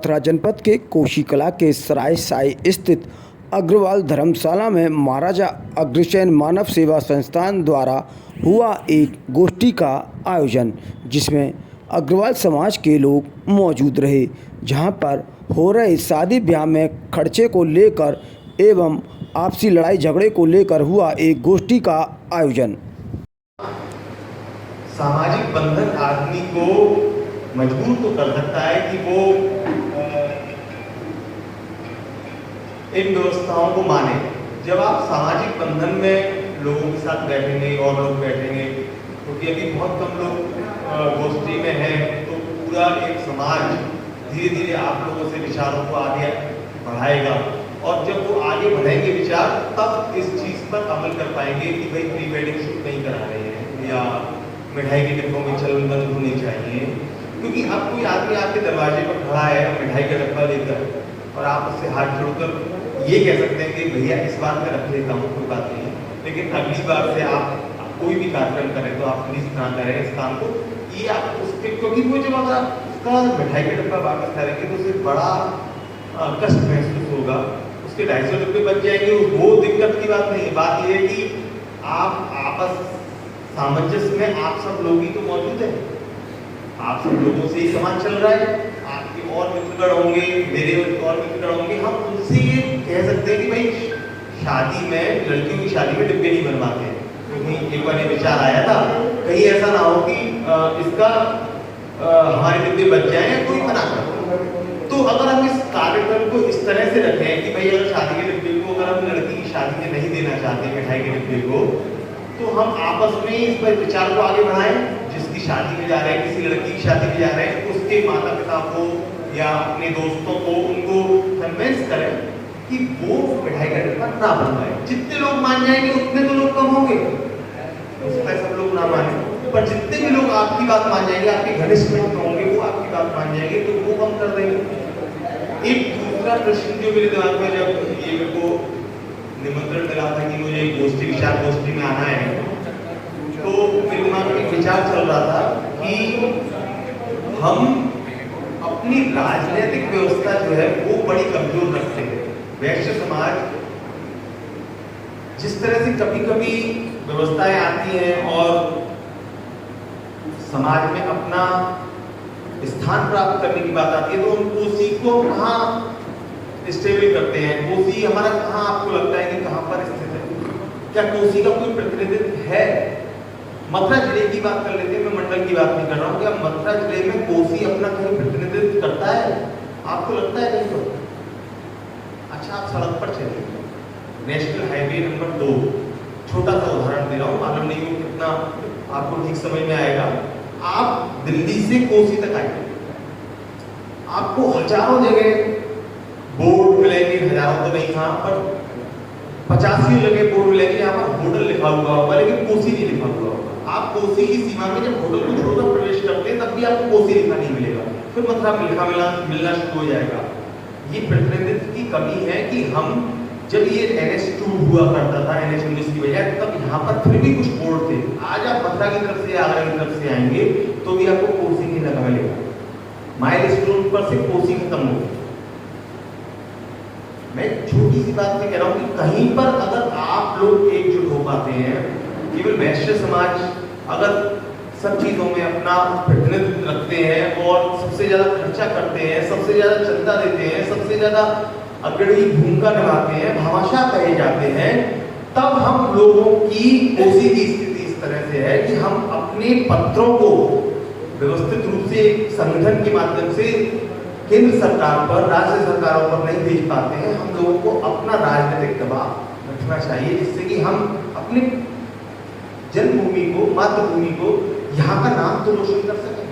मथुरा जनपद के कोशीकला के सराय साई स्थित अग्रवाल धर्मशाला में महाराजा अग्रसेन मानव सेवा संस्थान द्वारा हुआ एक गोष्ठी का आयोजन, जिसमें अग्रवाल समाज के लोग मौजूद रहे। जहां पर हो रहे शादी ब्याह में खर्चे को लेकर एवं आपसी लड़ाई झगड़े को लेकर हुआ एक गोष्ठी का आयोजन। सामाजिक बंधन आदमी को मजबूर तो कर सकता है कि वो इन व्यवस्थाओं को माने। जब आप सामाजिक बंधन में लोगों के साथ बैठेंगे और लोग बैठेंगे, क्योंकि अभी बहुत कम लोग गोष्ठी में हैं, तो पूरा एक समाज धीरे धीरे आप लोगों से विचारों को आगे बढ़ाएगा। और जब वो आगे बढ़ेंगे विचार, तब इस चीज़ पर अमल कर पाएंगे कि भाई प्री वेडिंग शूट नहीं करा रहे हैं या मिठाई के डिब्बों में चलन बंद होने चाहिए। क्योंकि अब कोई आदमी आपके दरवाजे पर खड़ा है मिठाई का डब्बा लेकर, और आप उससे हाथ जोड़कर ये कह सकते हैं कि भैया इस बार मैं रख लेता हूँ, कोई बात नहीं है, लेकिन अगली बार से आप कोई भी कार्यक्रम करें तो आप प्लीज ना करें इस काम को। ये आप उसके, क्योंकि वो जब अगर आप उसका मिठाई का डब्बा वापस करेंगे तो उसे बड़ा कष्ट महसूस होगा, उसके 250 रुपये बच जाएंगे। वो दिक्कत की बात नहीं है। बात यह है कि आप आपस सामंजस्य में आप सब लोग ही तो मौजूद हैं, आप सब लोगों से ही समाज चल रहा है। आपके और मित्रगण होंगे, मेरे और मित्रगण होंगे, हम उनसे ये कह सकते हैं कि भाई शादी में, लड़कियों की शादी में डिब्बे नहीं बनवाते हैं। क्योंकि एक बार ये विचार आया था, कहीं ऐसा ना हो कि इसका हमारे डिब्बे बच जाए या कोई मना कर। तो अगर हम इस कार्यक्रम को इस तरह से रखें कि भाई अगर शादी के डिब्बे को, अगर हम लड़की की शादी में नहीं देना चाहते मिठाई के डिब्बे को, तो हम आपस में इस पर विचार को आगे बढ़ाएं। जिसकी शादी में जा रहे हैं, किसी लड़की की शादी में जा रहे हैं, उसके माता पिता को या अपने दोस्तों को उनको कन्विंस करें कि वो मिठाई का डिब्बा ना बनवाए। जितने लोग मान जाएंगे उतने तो लोग कम होंगे, उसमें सब लोग ना माने, पर जितने भी लोग आपकी बात मान जाएंगे, आपके घनिष्ठ मित्र होंगे, वो आपकी बात मान जाएंगे, तो वो कम कर देंगे। एक दूसरा प्रश्न जो मेरे दिमाग में, जब ये मेरे को निमंत्रण मिला था कि मुझे गोष्ठी विचार गोष्ठी में आना है, तो मेरे दिमाग में एक विचार चल रहा था कि हम अपनी राजनीतिक व्यवस्था जो है वो बड़ी कमजोर रखते हैं। वैश्य समाज जिस तरह से कभी कभी व्यवस्थाएं आती हैं और समाज में अपना स्थान प्राप्त करने की बात आती है, तो हम कोसी को कहाँ स्टेबल करते हैं, कोसी हमारा कहाँ आपको लगता है कि कहाँ पर स्थित है? क्या कोसी का कोई प्रतिनिधित्व है? मथुरा जिले की बात कर लेते हैं, मैं मंडल की बात नहीं कर रहा हूँ। क्या मथुरा जिले में कोसी अपना कहीं प्रतिनिधित्व करता है? आपको लगता है नहीं करता? अच्छा, आप सड़क पर चलिए, नेशनल हाईवे नंबर 2, छोटा सा उदाहरण दे रहा हूँ, मालूम नहीं वो कितना आपको ठीक समझ में आएगा। आप दिल्ली से कोसी तक आएंगे, आपको हजारों जगह बोर्ड मिलेंगे, हजारों तो नहीं, हाँ पर 85 जगह बोर्ड मिलेंगे, यहाँ पर होटल लिखा हुआ होगा, लेकिन कोसी नहीं लिखा हुआ होगा। आप कोसी की सीमा में जब होटल को छोड़कर प्रवेश करते हैं, तब भी आपको कोसी लिखा नहीं मिलेगा, फिर मथुरा में लिखा मिलना शुरू हो जाएगा। ये प्रतिनिधित्व की कमी है कि हम, जब ये NH2 हुआ करता था, NH19 की बजाय, तब यहाँ पर फिर भी कुछ बोर्ड थे। आज आप मथुरा की तरफ से, आगरा की तरफ से आएंगे तो भी आपको कोसी नहीं लगा मिलेगा, माइल स्टोन पर से कोसी खत्म हो। मैं छोटी सी बात में कह रहा हूँ कि कहीं पर अगर आप लोग एकजुट हो पाते हैं, केवल वैश्य समाज अगर सब चीजों में अपना प्रतिनिधित्व रखते हैं और सबसे ज्यादा खर्चा करते हैं, सबसे ज्यादा चंदा देते हैं, सबसे ज्यादा अग्रणी भूमिका निभाते हैं, भामाशाह कहे जाते हैं, तब हम लोगों की कोसी की स्थिति इस तरह से है कि हम अपने पत्रों को व्यवस्थित रूप से संगठन के माध्यम से केंद्र सरकार पर, राज्य सरकारों पर नहीं भेज पाते हैं। हम लोगों को अपना राजनीतिक दबाव रखना चाहिए, जिससे कि हम अपने जन्मभूमि को, मातृभूमि को, यहाँ का नाम तो रोशन कर सकें।